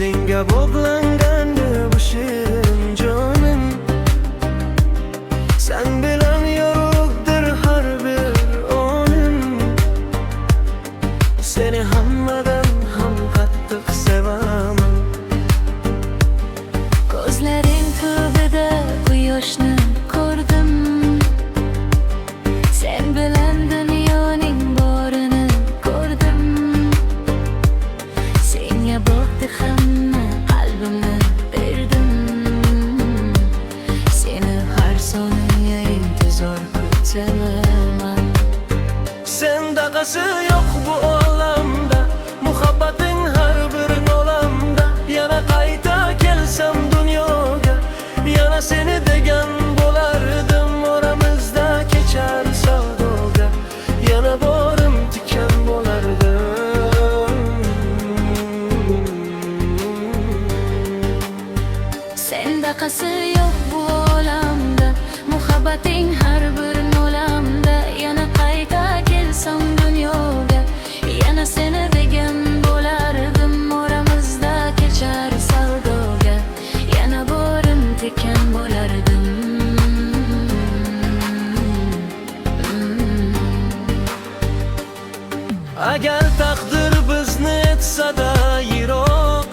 senga bog'langan bu shirin jonim. Sen bilan yorug'dir har bir onim. Seni hammadan ham qattiq sevaman. Ko'zlaring tubida quyoshni ko'rdim. Sen bilan dunyoning borini ko'rdim. Senga boqdi hamma qalbimni berdim. Seni har soniya intizor kutaman. Sendaqasi yo'q bu olamda, muhabbating har bir olamda. Yana qayta kelsam dunyoga, yana seni degan bo'lardim. Oramizda kechar savdoga, yana borim tikan bo'lardim. Sendaqasi yo'q bu olamda, muhabbating har bir olamda. Yana qayta kelsam dunyoga, yana seni degan bo'lardim. Oramizda kechar savdoga, yana borim tikan bo'lardim. Agar taqdir bizni etsa-da yiroq,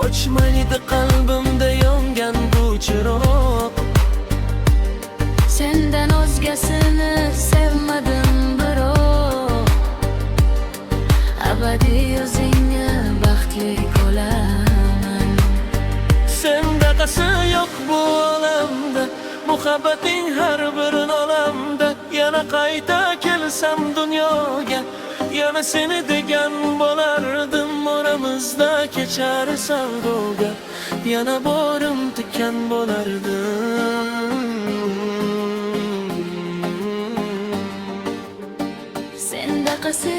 o'chmaydi qalbimda yongan bu chiroq. Sendan o'zgasini sevmadim biroq, abadiy o'zingga baxtli bo'laman. Sendaqasi yo'q bu olamda, muhabbating har bir olamda. Yana qayta kelsam dunyoga, yana seni degan bo'lardim. Oramizda kechar savdoga, yana borim tikan bo'lardim. Sendaqasi